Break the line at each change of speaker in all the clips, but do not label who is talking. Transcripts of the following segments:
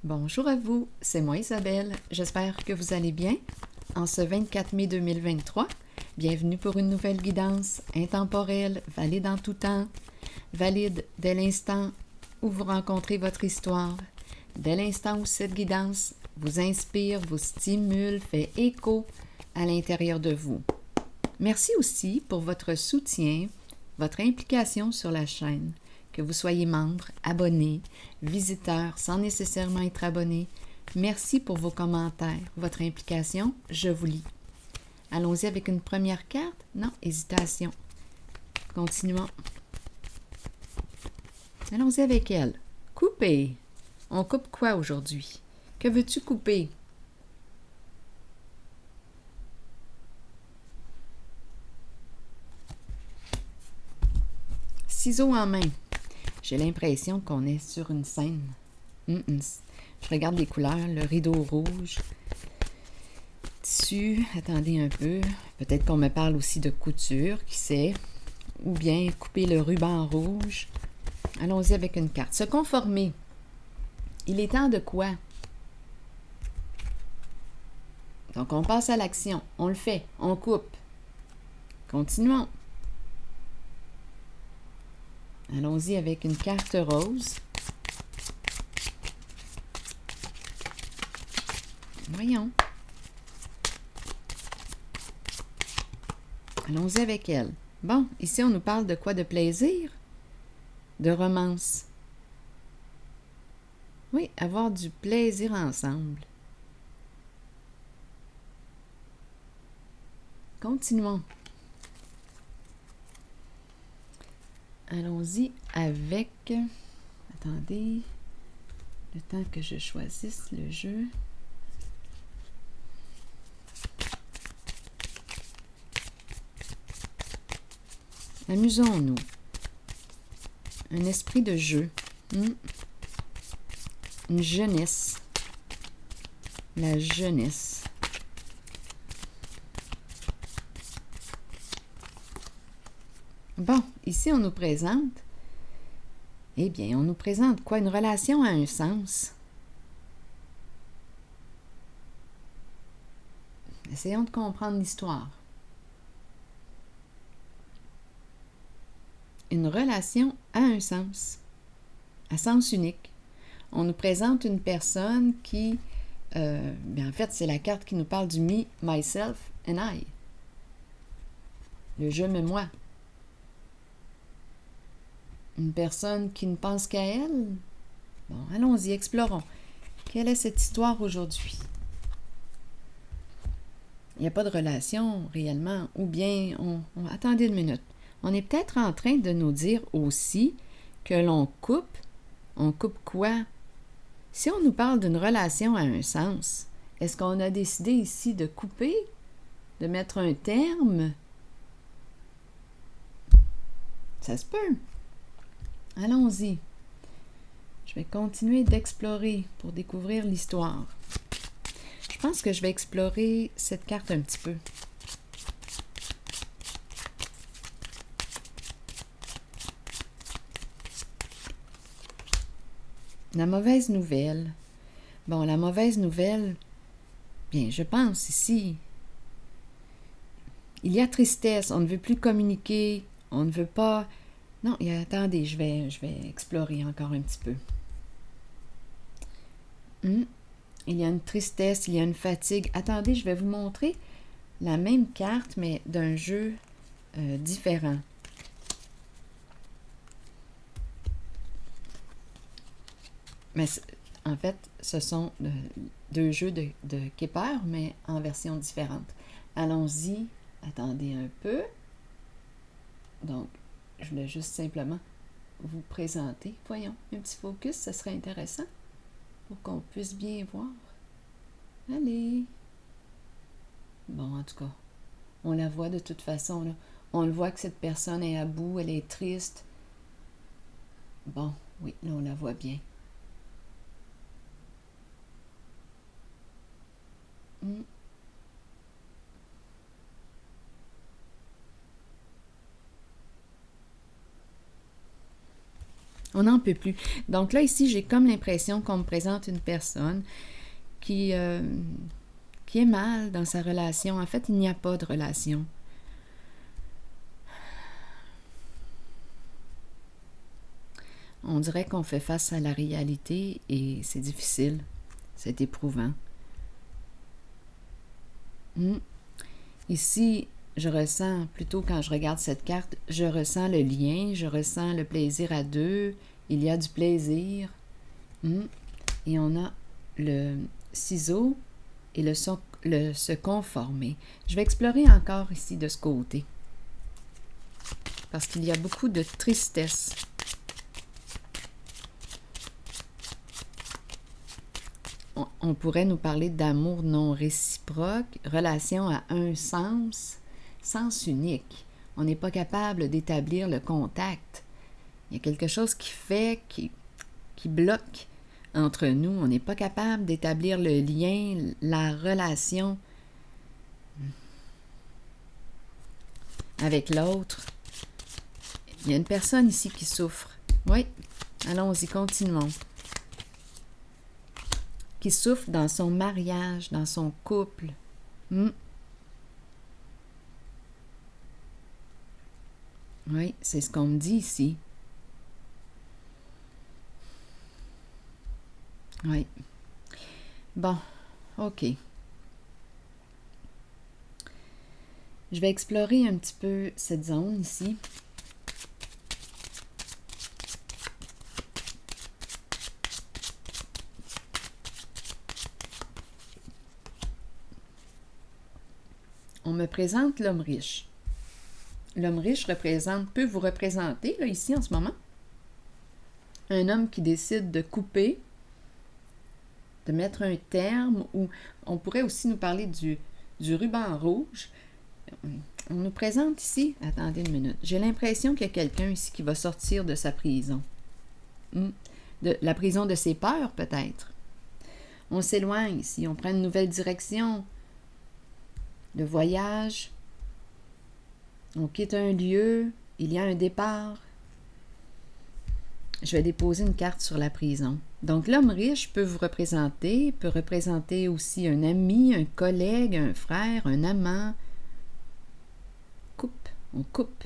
Bonjour à vous, c'est moi Isabelle. J'espère que vous allez bien. En ce 24 mai 2023, bienvenue pour une nouvelle guidance intemporelle, valide en tout temps, valide dès l'instant où vous rencontrez votre histoire, dès l'instant où cette guidance vous inspire, vous stimule, fait écho à l'intérieur de vous. Merci aussi pour votre soutien, votre implication sur la chaîne. Que vous soyez membre, abonné, visiteur sans nécessairement être abonné, merci pour vos commentaires, votre implication, je vous lis. Allons-y avec une première carte? Non, hésitation. Continuons. Allons-y avec elle. Couper. On coupe quoi aujourd'hui? Que veux-tu couper? Ciseaux en main. J'ai l'impression qu'on est sur une scène. Je regarde les couleurs, le rideau rouge, tissu, attendez un peu, peut-être qu'on me parle aussi de couture, qui sait, ou bien couper le ruban rouge. Allons-y avec une carte. Se conformer. Il est temps de quoi? Donc on passe à l'action, on le fait, on coupe. Continuons. Allons-y avec une carte rose. Voyons. Allons-y avec elle. Bon, ici, on nous parle de quoi? De plaisir? De romance? Oui, avoir du plaisir ensemble. Continuons. Allons-y avec... Attendez. Le temps que je choisisse le jeu. Amusons-nous. Un esprit de jeu. Une jeunesse. La jeunesse. Bon, ici on nous présente, eh bien, on nous présente quoi? Une relation a un sens. Essayons de comprendre l'histoire. Une relation a un sens, à sens unique. On nous présente une personne qui, en fait, c'est la carte qui nous parle du me, myself and I. Le je me moi. Une personne qui ne pense qu'à elle? Bon, allons-y, explorons. Quelle est cette histoire aujourd'hui? Il n'y a pas de relation réellement, ou bien, attendez une minute. On est peut-être en train de nous dire aussi que l'on coupe. On coupe quoi? Si on nous parle d'une relation à un sens, est-ce qu'on a décidé ici de couper? De mettre un terme? Ça se peut. Allons-y. Je vais continuer d'explorer pour découvrir l'histoire. Je pense que je vais explorer cette carte un petit peu. La mauvaise nouvelle. Bon, la mauvaise nouvelle, bien, je pense ici, il y a tristesse, on ne veut plus communiquer, on ne veut pas... Non, attendez, je vais explorer encore un petit peu. Il y a une tristesse, il y a une fatigue. Attendez, je vais vous montrer la même carte, mais d'un jeu différent. Mais en fait, ce sont deux jeux de Kepler, mais en version différente. Allons-y. Attendez un peu. Donc, je voulais juste simplement vous présenter. Voyons, un petit focus, ça serait intéressant pour qu'on puisse bien voir. Allez. Bon, en tout cas, on la voit de toute façon, là. On le voit que cette personne est à bout, elle est triste. Bon, oui, là, on la voit bien. On n'en peut plus. Donc là, ici, j'ai comme l'impression qu'on me présente une personne qui est mal dans sa relation. En fait, il n'y a pas de relation. On dirait qu'on fait face à la réalité et c'est difficile. C'est éprouvant. Ici, je ressens, plutôt quand je regarde cette carte, je ressens le lien, je ressens le plaisir à deux, il y a du plaisir. Et on a le ciseau et le se conformer. Je vais explorer encore ici de ce côté. Parce qu'il y a beaucoup de tristesse. On pourrait nous parler d'amour non réciproque, relation à un sens unique. On n'est pas capable d'établir le contact. Il y a quelque chose qui bloque entre nous. On n'est pas capable d'établir le lien, la relation avec l'autre. Il y a une personne ici qui souffre. Oui, allons-y, continuons. Qui souffre dans son mariage, dans son couple. Oui, c'est ce qu'on me dit ici. Oui. Bon, OK. Je vais explorer un petit peu cette zone ici. On me présente l'homme riche. L'homme riche peut vous représenter, là, ici, en ce moment. Un homme qui décide de couper, de mettre un terme, ou on pourrait aussi nous parler du ruban rouge. On nous présente ici, attendez une minute, j'ai l'impression qu'il y a quelqu'un ici qui va sortir de sa prison. De la prison de ses peurs, peut-être. On s'éloigne ici, on prend une nouvelle direction de voyage. On quitte un lieu, il y a un départ. Je vais déposer une carte sur la prison. Donc, l'homme riche peut représenter aussi un ami, un collègue, un frère, un amant. On coupe.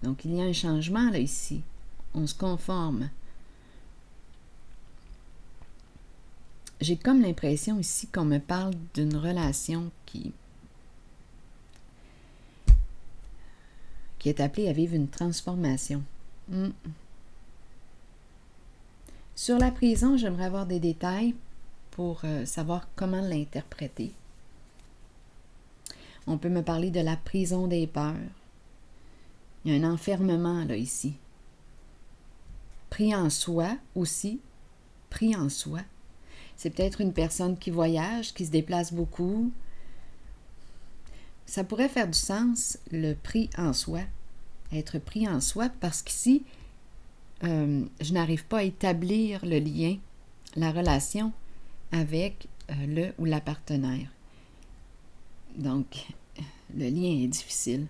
Donc, il y a un changement là ici. On se conforme. J'ai comme l'impression ici qu'on me parle d'une relation qui est appelée à vivre une transformation. Sur la prison, j'aimerais avoir des détails pour savoir comment l'interpréter. On peut me parler de la prison des peurs. Il y a un enfermement là ici. Pris en soi aussi. Pris en soi. C'est peut-être une personne qui voyage, qui se déplace beaucoup. Ça pourrait faire du sens, le pris en soi. Être pris en soi, parce qu'ici, je n'arrive pas à établir le lien, la relation avec le ou la partenaire. Donc, le lien est difficile.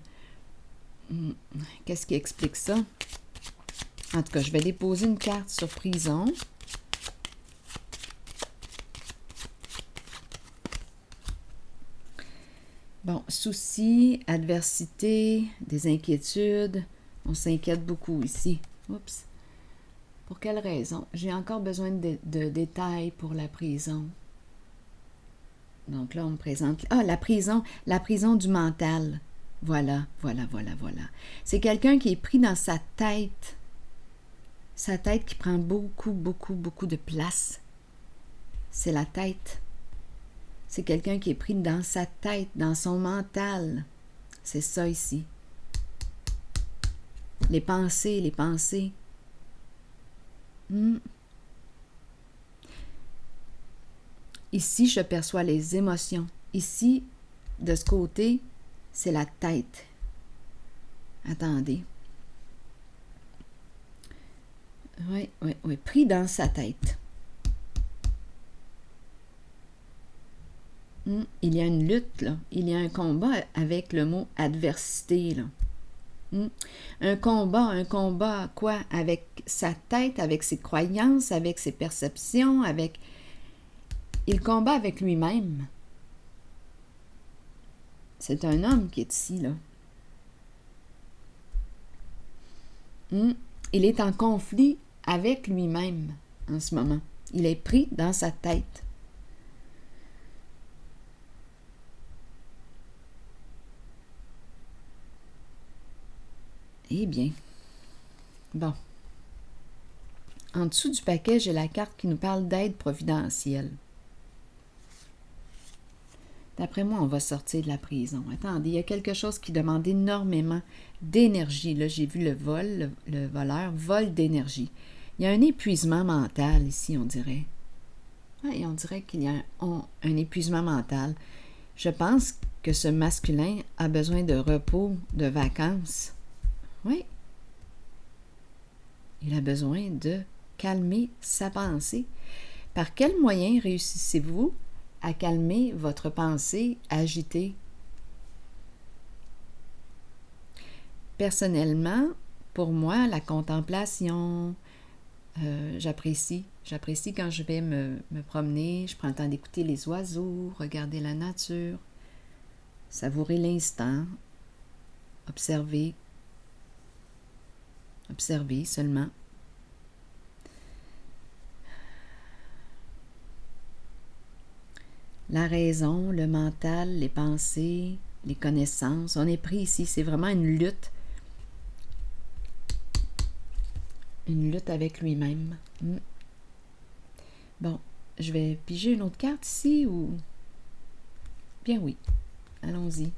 Qu'est-ce qui explique ça? En tout cas, je vais déposer une carte sur prison. Bon, soucis, adversité, des inquiétudes. On s'inquiète beaucoup ici. Oups. Pour quelle raison? J'ai encore besoin de détails pour la prison. Donc là, on me présente... Ah, la prison du mental. Voilà. C'est quelqu'un qui est pris dans sa tête. Sa tête qui prend beaucoup de place. C'est la tête. C'est quelqu'un qui est pris dans sa tête, dans son mental. C'est ça ici. Les pensées. Ici, je perçois les émotions. Ici, de ce côté, c'est la tête. Attendez. Oui. Pris dans sa tête. Il y a une lutte, là. Il y a un combat avec le mot adversité, là. Hmm. Un combat quoi? Avec sa tête, avec ses croyances, avec ses perceptions, avec... Il combat avec lui-même. C'est un homme qui est ici, là. Hmm. Il est en conflit avec lui-même en ce moment. Il est pris dans sa tête. Eh bien, bon. En dessous du paquet, j'ai la carte qui nous parle d'aide providentielle. D'après moi, on va sortir de la prison. Attendez, il y a quelque chose qui demande énormément d'énergie. Là, j'ai vu le vol, le voleur, vol d'énergie. Il y a un épuisement mental ici, on dirait. Oui, on dirait qu'il y a un épuisement mental. Je pense que ce masculin a besoin de repos, de vacances. Oui. Il a besoin de calmer sa pensée. Par quel moyen réussissez-vous à calmer votre pensée agitée? Personnellement, pour moi, la contemplation, j'apprécie quand je vais me promener, je prends le temps d'écouter les oiseaux, regarder la nature, savourer l'instant, observer seulement. La raison, le mental, les pensées, les connaissances, on est pris ici, c'est vraiment une lutte avec lui-même. Bon, je vais piger une autre carte ici ou... Bien oui, allons-y.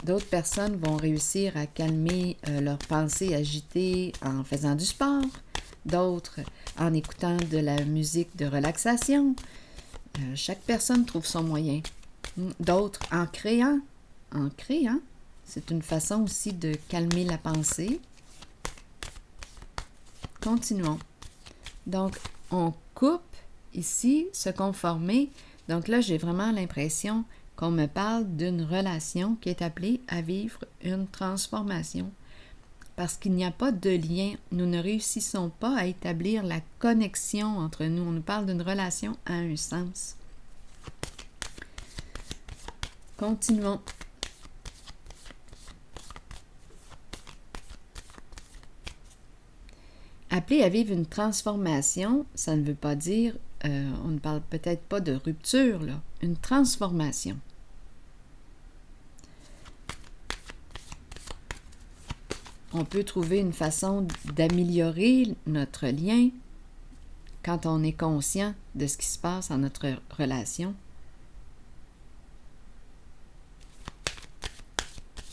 D'autres personnes vont réussir à calmer leurs pensées agitées en faisant du sport, d'autres en écoutant de la musique de relaxation. Chaque personne trouve son moyen. D'autres en créant. C'est une façon aussi de calmer la pensée. Continuons. Donc, on coupe ici, se conformer. Donc là, j'ai vraiment l'impression qu'on me parle d'une relation qui est appelée à vivre une transformation. Parce qu'il n'y a pas de lien, nous ne réussissons pas à établir la connexion entre nous. On nous parle d'une relation à un sens. Continuons. Appeler à vivre une transformation, ça ne veut pas dire, on ne parle peut-être pas de rupture, là, une transformation. On peut trouver une façon d'améliorer notre lien quand on est conscient de ce qui se passe dans notre relation.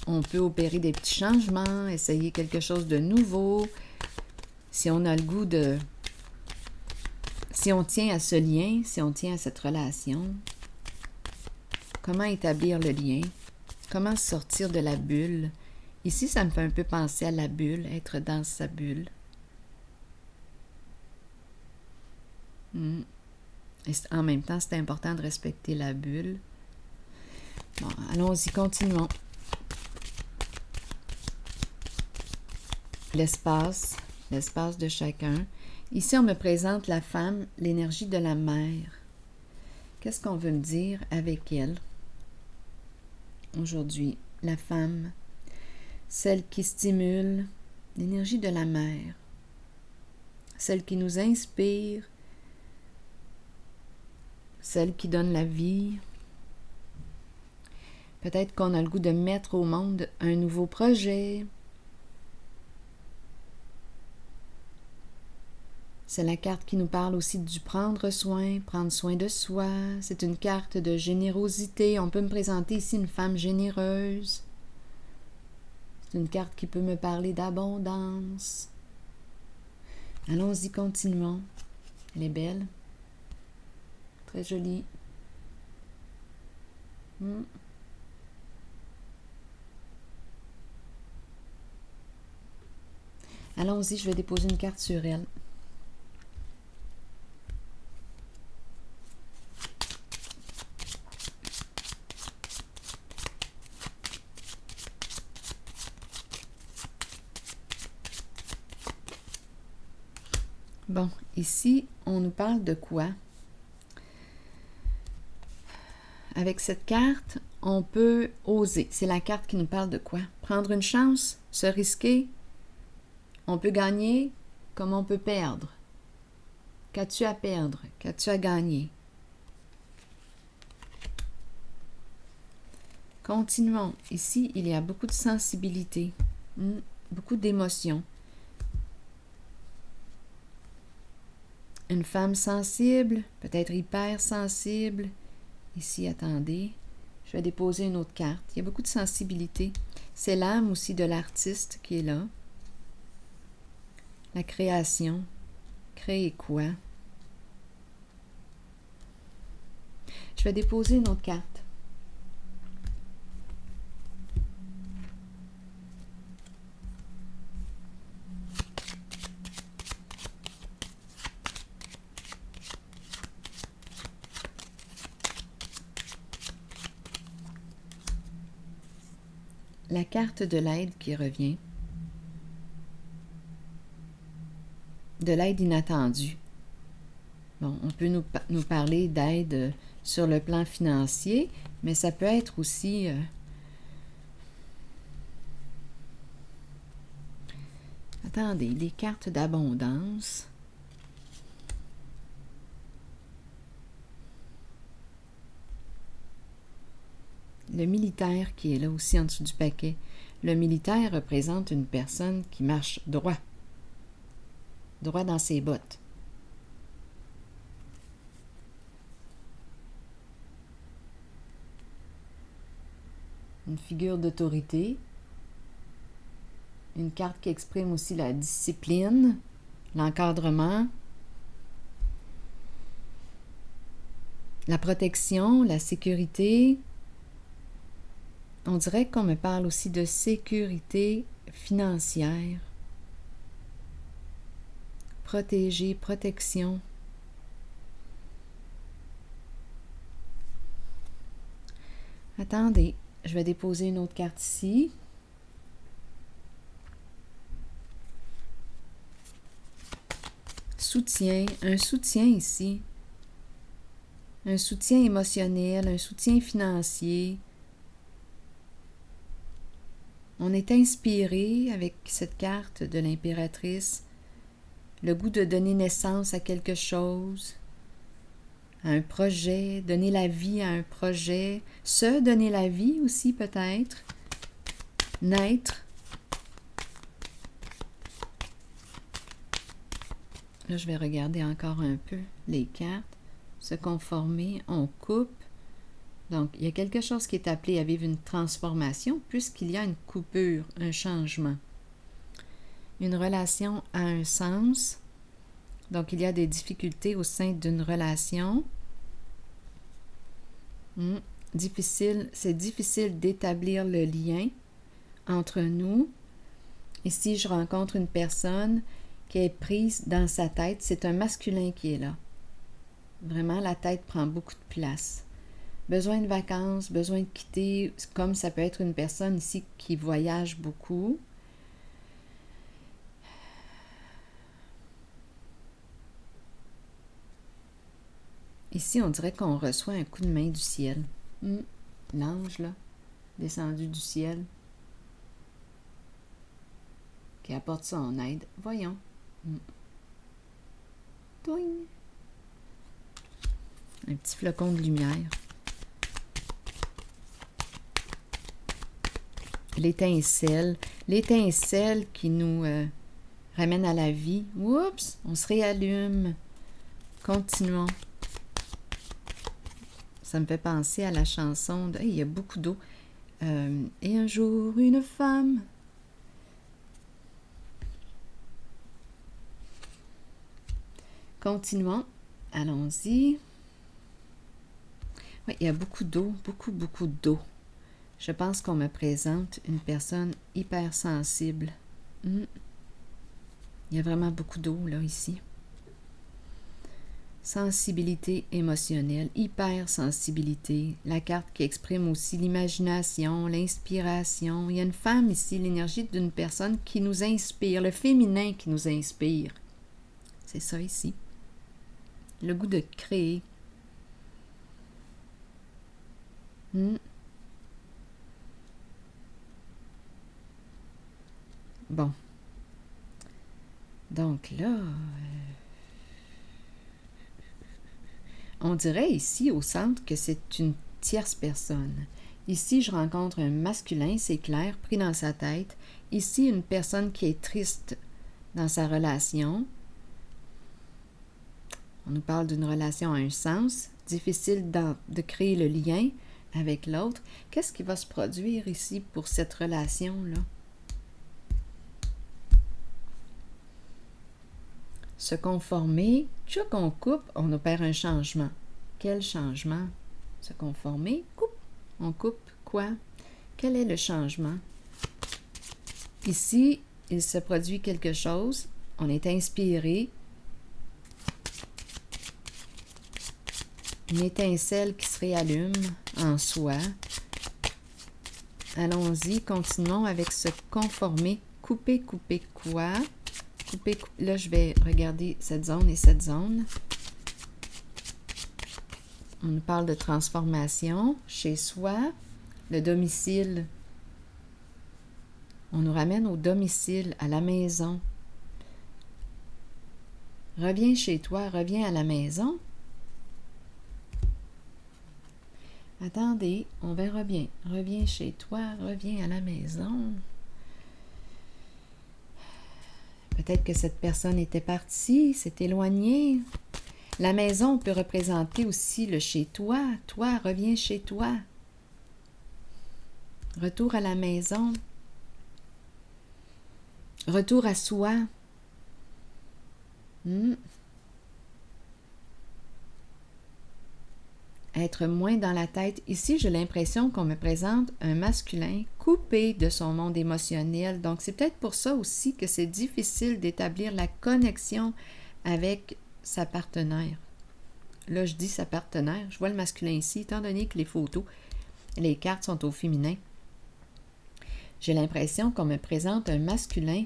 On peut opérer des petits changements, essayer quelque chose de nouveau. Si on a le goût de... Si on tient à ce lien, si on tient à cette relation, comment établir le lien? Comment sortir de la bulle? Ici, ça me fait un peu penser à la bulle, être dans sa bulle. Et en même temps, c'est important de respecter la bulle. Bon, allons-y, continuons. L'espace de chacun. Ici, on me présente la femme, l'énergie de la mère. Qu'est-ce qu'on veut me dire avec elle aujourd'hui? La femme, celle qui stimule, l'énergie de la mère, celle qui nous inspire, celle qui donne la vie. Peut-être qu'on a le goût de mettre au monde un nouveau projet. C'est la carte qui nous parle aussi du prendre soin de soi. C'est une carte de générosité. On peut me présenter ici une femme généreuse. C'est une carte qui peut me parler d'abondance. Allons-y, continuons. Elle est belle. Très jolie. Allons-y, je vais déposer une carte sur elle. Bon, ici, on nous parle de quoi? Avec cette carte, on peut oser. C'est la carte qui nous parle de quoi? Prendre une chance, se risquer. On peut gagner comme on peut perdre. Qu'as-tu à perdre? Qu'as-tu à gagner? Continuons. Ici, il y a beaucoup de sensibilité, beaucoup d'émotions. Une femme sensible, peut-être hypersensible. Ici, attendez, je vais déposer une autre carte. Il y a beaucoup de sensibilité. C'est l'âme aussi de l'artiste qui est là. La création. Créer quoi? Je vais déposer une autre carte. La carte de l'aide qui revient. De l'aide inattendue. Bon, on peut nous parler d'aide sur le plan financier, mais ça peut être aussi attendez, des cartes d'abondance. Le militaire qui est là aussi en dessous du paquet. Le militaire représente une personne qui marche droit. Droit dans ses bottes. Une figure d'autorité. Une carte qui exprime aussi la discipline, l'encadrement, la protection, la sécurité. On dirait qu'on me parle aussi de sécurité financière. Protéger, protection. Attendez, je vais déposer une autre carte ici. Soutien, un soutien ici. Un soutien émotionnel, un soutien financier. On est inspiré avec cette carte de l'impératrice, le goût de donner naissance à quelque chose, à un projet, donner la vie à un projet, se donner la vie aussi peut-être, naître. Là, je vais regarder encore un peu les cartes, se conformer, on coupe. Donc, il y a quelque chose qui est appelé à vivre une transformation puisqu'il y a une coupure, un changement. Une relation a un sens. Donc, il y a des difficultés au sein d'une relation. C'est difficile d'établir le lien entre nous. Et si je rencontre une personne qui est prise dans sa tête, c'est un masculin qui est là. Vraiment, la tête prend beaucoup de place. Besoin de vacances, besoin de quitter, comme ça peut être une personne ici qui voyage beaucoup. Ici, on dirait qu'on reçoit un coup de main du ciel. L'ange, là, descendu du ciel, qui apporte son aide. Voyons. Toing! Un petit flocon de lumière. L'étincelle qui nous ramène à la vie. Oups, on se réallume. Continuons. Ça me fait penser à la chanson de... il y a beaucoup d'eau. Et un jour, une femme. Continuons. Allons-y. Oui, il y a beaucoup d'eau, beaucoup d'eau. Je pense qu'on me présente une personne hypersensible. Il y a vraiment beaucoup d'eau, là, ici. Sensibilité émotionnelle, hypersensibilité. La carte qui exprime aussi l'imagination, l'inspiration. Il y a une femme ici, l'énergie d'une personne qui nous inspire, le féminin qui nous inspire. C'est ça ici. Le goût de créer. Bon. Donc là, on dirait ici au centre que c'est une tierce personne. Ici, je rencontre un masculin, c'est clair, pris dans sa tête. Ici, une personne qui est triste dans sa relation. On nous parle d'une relation à un sens, difficile de créer le lien avec l'autre. Qu'est-ce qui va se produire ici pour cette relation-là? Se conformer, tchouk, on coupe, on opère un changement. Quel changement? Se conformer, coupe. On coupe quoi? Quel est le changement? Ici, il se produit quelque chose. On est inspiré. Une étincelle qui se réallume en soi. Allons-y, continuons avec se conformer. Couper, couper quoi? Couper, là, je vais regarder cette zone et cette zone. On nous parle de transformation chez soi, le domicile. On nous ramène au domicile, à la maison. Reviens chez toi, reviens à la maison. Attendez, on verra bien. Reviens chez toi, reviens à la maison. Peut-être que cette personne était partie, s'est éloignée. La maison peut représenter aussi le chez toi. Toi, reviens chez toi. Retour à la maison. Retour à soi. Être moins dans la tête. Ici, j'ai l'impression qu'on me présente un masculin coupé de son monde émotionnel. Donc, c'est peut-être pour ça aussi que c'est difficile d'établir la connexion avec sa partenaire. Là, je dis sa partenaire. Je vois le masculin ici, étant donné que les photos, les cartes sont au féminin. J'ai l'impression qu'on me présente un masculin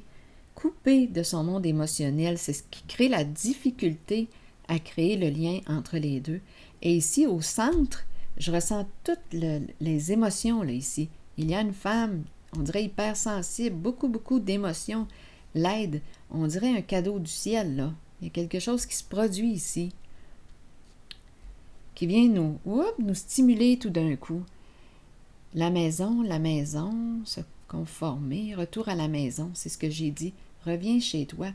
coupé de son monde émotionnel. C'est ce qui crée la difficulté à créer le lien entre les deux. Et ici, au centre, je ressens toutes les émotions, là, ici. Il y a une femme, on dirait hypersensible, beaucoup d'émotions. L'aide, on dirait un cadeau du ciel, là. Il y a quelque chose qui se produit ici, qui vient nous stimuler tout d'un coup. La maison, se conformer, retour à la maison, c'est ce que j'ai dit. Reviens chez toi.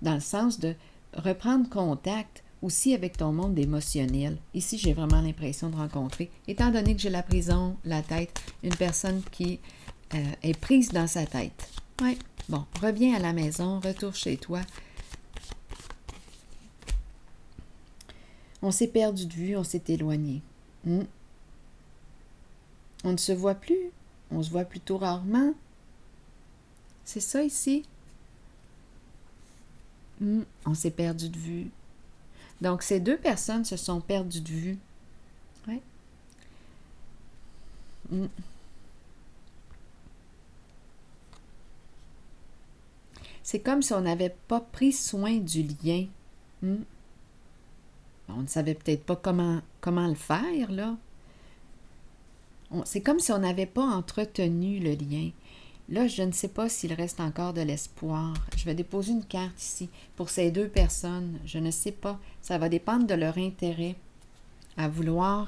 Dans le sens de reprendre contact aussi avec ton monde émotionnel. Ici, j'ai vraiment l'impression de rencontrer, étant donné que j'ai la prison, la tête, une personne qui est prise dans sa tête. Oui, bon, reviens à la maison, retour chez toi. On s'est perdu de vue, on s'est éloigné. On ne se voit plus, on se voit plutôt rarement. C'est ça ici. On s'est perdu de vue. Donc, ces deux personnes se sont perdues de vue. Oui. C'est comme si on n'avait pas pris soin du lien. On ne savait peut-être pas comment le faire, là. C'est comme si on n'avait pas entretenu le lien. Là, je ne sais pas s'il reste encore de l'espoir. Je vais déposer une carte ici pour ces deux personnes. Je ne sais pas. Ça va dépendre de leur intérêt à vouloir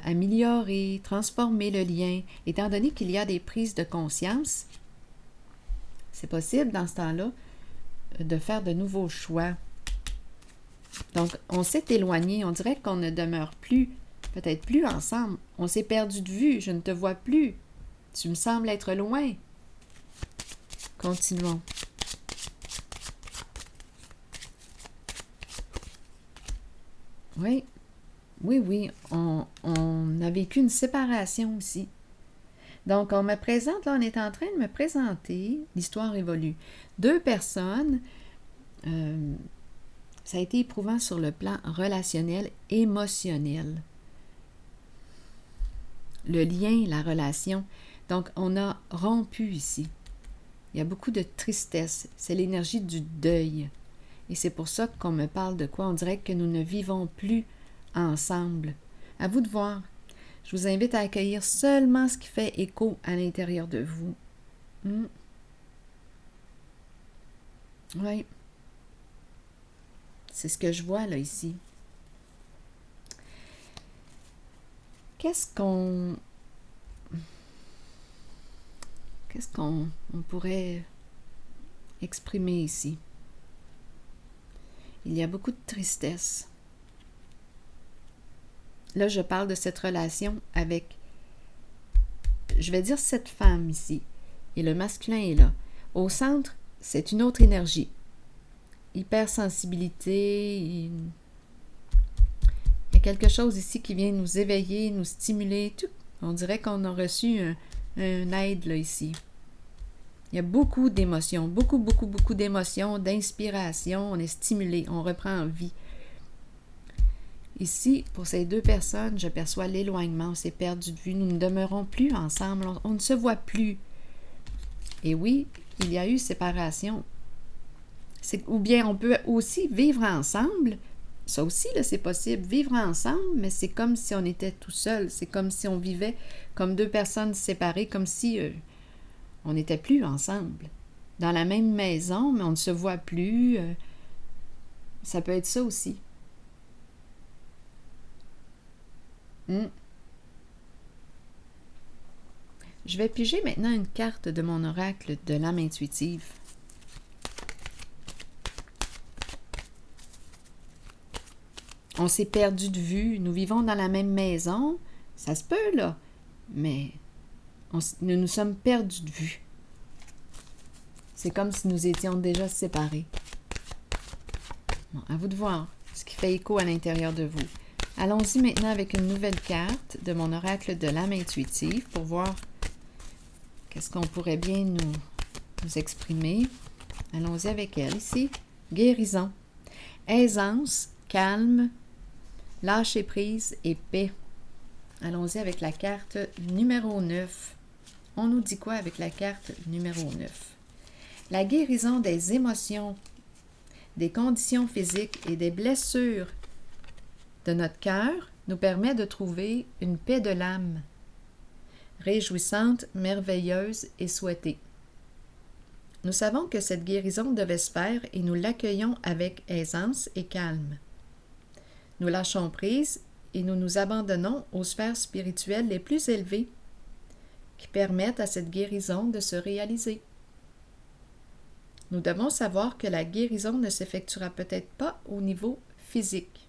améliorer, transformer le lien. Étant donné qu'il y a des prises de conscience, c'est possible dans ce temps-là de faire de nouveaux choix. Donc, on s'est éloigné. On dirait qu'on ne demeure plus, peut-être plus ensemble. On s'est perdu de vue. Je ne te vois plus. Tu me sembles être loin. Continuons. Oui, on a vécu une séparation aussi. Donc, on me présente, là, on est en train de me présenter, l'histoire évolue. Deux personnes, ça a été éprouvant sur le plan relationnel, émotionnel. Le lien, la relation. Donc, on a rompu ici. Il y a beaucoup de tristesse. C'est l'énergie du deuil. Et c'est pour ça qu'on me parle de quoi? On dirait que nous ne vivons plus ensemble. À vous de voir. Je vous invite à accueillir seulement ce qui fait écho à l'intérieur de vous. Oui. C'est ce que je vois là ici. Qu'est-ce qu'on pourrait exprimer ici? Il y a beaucoup de tristesse. Là, je parle de cette relation avec, je vais dire cette femme ici, et le masculin est là. Au centre, c'est une autre énergie. Hypersensibilité, il y a quelque chose ici qui vient nous éveiller, nous stimuler. Tout. On dirait qu'on a reçu un aide là ici. Il y a beaucoup d'émotions, beaucoup d'émotions, d'inspiration. On est stimulé, on reprend vie. Ici, pour ces deux personnes, je perçois l'éloignement, on s'est perdu de vue, nous ne demeurons plus ensemble, on ne se voit plus. Et oui, il y a eu séparation. Ou bien on peut aussi vivre ensemble, ça aussi, là, c'est possible, vivre ensemble, mais c'est comme si on était tout seul, c'est comme si on vivait comme deux personnes séparées, comme si on n'était plus ensemble. Dans la même maison, mais on ne se voit plus. Ça peut être ça aussi. Je vais piger maintenant une carte de mon oracle de l'âme intuitive. On s'est perdu de vue, nous vivons dans la même maison, ça se peut là, mais nous nous sommes perdus de vue. C'est comme si nous étions déjà séparés. Bon, à vous de voir ce qui fait écho à l'intérieur de vous. Allons-y maintenant avec une nouvelle carte de mon oracle de l'âme intuitive pour voir qu'est-ce qu'on pourrait bien nous exprimer. Allons-y avec elle ici. Guérison, aisance, calme, lâcher prise et paix. Allons-y avec la carte numéro 9. On nous dit quoi avec la carte numéro 9? La guérison des émotions, des conditions physiques et des blessures de notre cœur nous permet de trouver une paix de l'âme, réjouissante, merveilleuse et souhaitée. Nous savons que cette guérison devait se faire et nous l'accueillons avec aisance et calme. Nous lâchons prise et nous nous abandonnons aux sphères spirituelles les plus élevées qui permettent à cette guérison de se réaliser. Nous devons savoir que la guérison ne s'effectuera peut-être pas au niveau physique.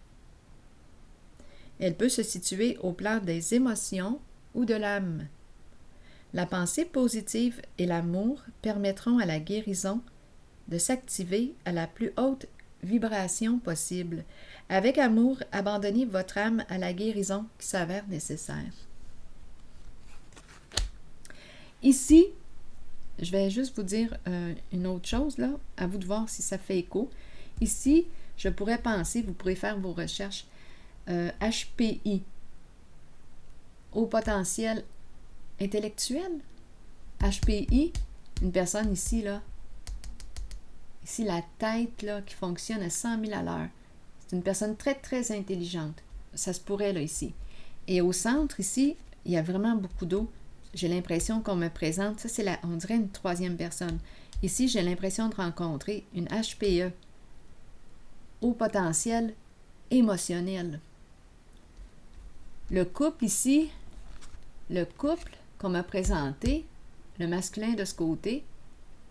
Elle peut se situer au plan des émotions ou de l'âme. La pensée positive et l'amour permettront à la guérison de s'activer à la plus haute vibration possible. Avec amour, abandonnez votre âme à la guérison qui s'avère nécessaire. Ici, je vais juste vous dire une autre chose, là, à vous de voir si ça fait écho. Ici, je pourrais penser, vous pourrez faire vos recherches, HPI, haut potentiel intellectuel. HPI, une personne ici, là, ici la tête, là, qui fonctionne à 100 000 à l'heure. C'est une personne très, très intelligente. Ça se pourrait, là, ici. Et au centre, ici, il y a vraiment beaucoup d'eau. J'ai l'impression qu'on me présente, ça c'est on dirait une troisième personne. Ici, j'ai l'impression de rencontrer une HPE, haut potentiel émotionnel. Le couple ici, le couple qu'on m'a présenté, le masculin de ce côté,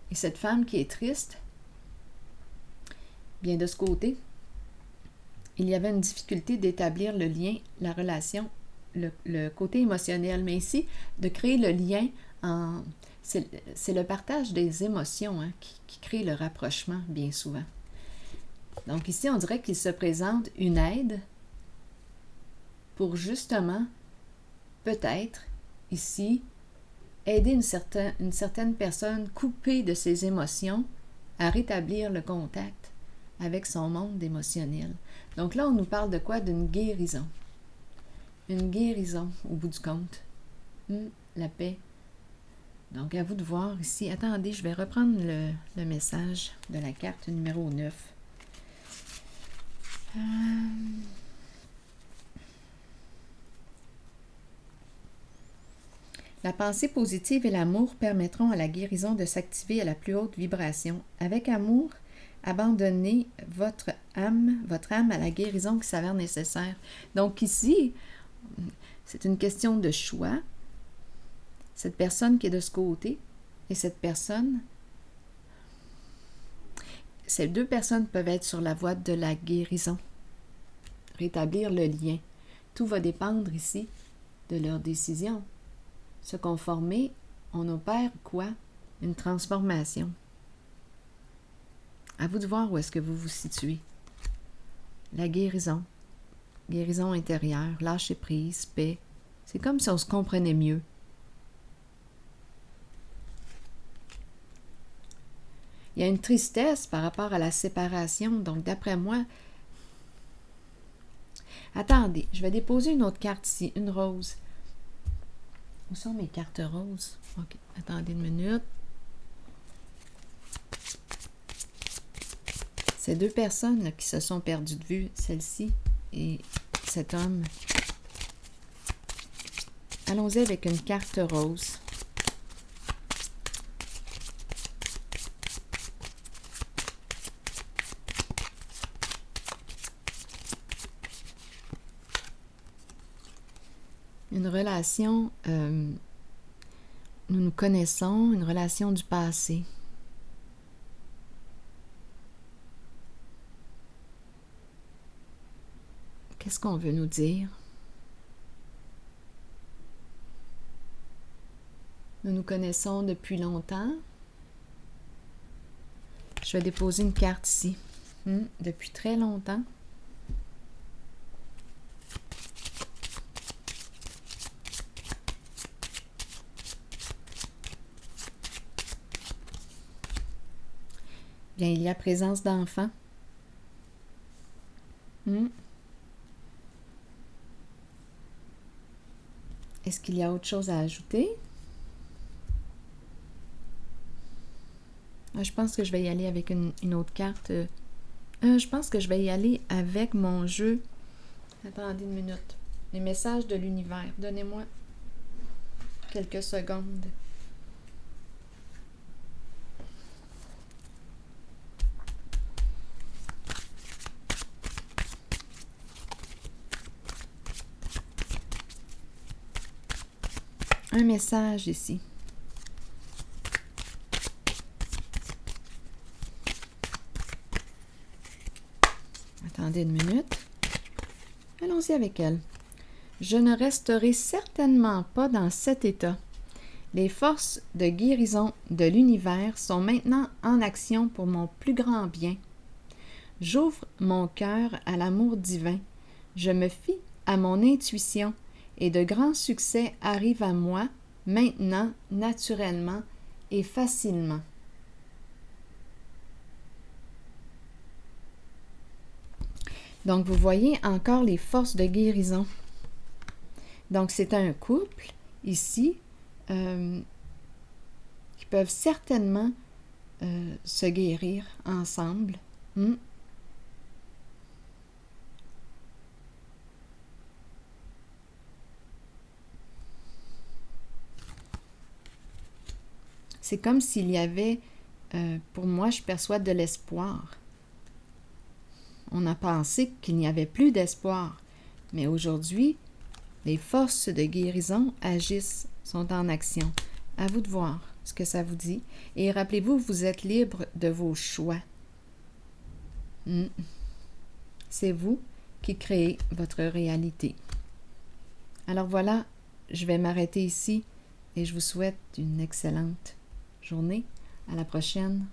et cette femme qui est triste, bien de ce côté, il y avait une difficulté d'établir le lien, la relation, le côté émotionnel. Mais ici, de créer le lien, c'est le partage des émotions qui crée le rapprochement, bien souvent. Donc ici, on dirait qu'il se présente une aide pour justement, peut-être, ici, aider une certaine personne coupée de ses émotions à rétablir le contact avec son monde émotionnel. Donc là, on nous parle de quoi? D'une guérison. Une guérison, au bout du compte. La paix. Donc, à vous de voir ici. Attendez, je vais reprendre le message de la carte numéro 9. La pensée positive et l'amour permettront à la guérison de s'activer à la plus haute vibration. Avec amour, abandonnez votre âme à la guérison qui s'avère nécessaire. Donc ici, c'est une question de choix. Cette personne qui est de ce côté et cette personne, ces deux personnes peuvent être sur la voie de la guérison, rétablir le lien. Tout va dépendre ici de leur décision. Se conformer, on opère quoi? Une transformation. À vous de voir où est-ce que vous vous situez. La guérison. Guérison intérieure, lâcher prise, paix. C'est comme si on se comprenait mieux. Il y a une tristesse par rapport à la séparation. Donc, d'après moi... Attendez, je vais déposer une autre carte ici, une rose. Où sont mes cartes roses? OK, attendez une minute. Ces deux personnes là, qui se sont perdues de vue, celle-ci et cet homme. Allons-y avec une carte rose. Une relation, nous nous connaissons, une relation du passé. Qu'est-ce qu'on veut nous dire? Nous nous connaissons depuis longtemps. Je vais déposer une carte ici. Depuis très longtemps. Bien, il y a présence d'enfants. Est-ce qu'il y a autre chose à ajouter? Je pense que je vais y aller avec une autre carte. Je pense que je vais y aller avec mon jeu. Attendez une minute. Les messages de l'univers. Donnez-moi quelques secondes. Un message ici. Attendez une minute. Allons-y avec elle. Je ne resterai certainement pas dans cet état. Les forces de guérison de l'univers sont maintenant en action pour mon plus grand bien. J'ouvre mon cœur à l'amour divin. Je me fie à mon intuition et de grands succès arrivent à moi maintenant, naturellement et facilement. Donc, vous voyez encore les forces de guérison. Donc, c'est un couple, ici, qui peuvent certainement se guérir ensemble. C'est comme s'il y avait, pour moi, je perçois de l'espoir. On a pensé qu'il n'y avait plus d'espoir, mais aujourd'hui, les forces de guérison agissent, sont en action. À vous de voir ce que ça vous dit. Et rappelez-vous, vous êtes libre de vos choix. C'est vous qui créez votre réalité. Alors voilà, je vais m'arrêter ici et je vous souhaite une excellente journée. À la prochaine.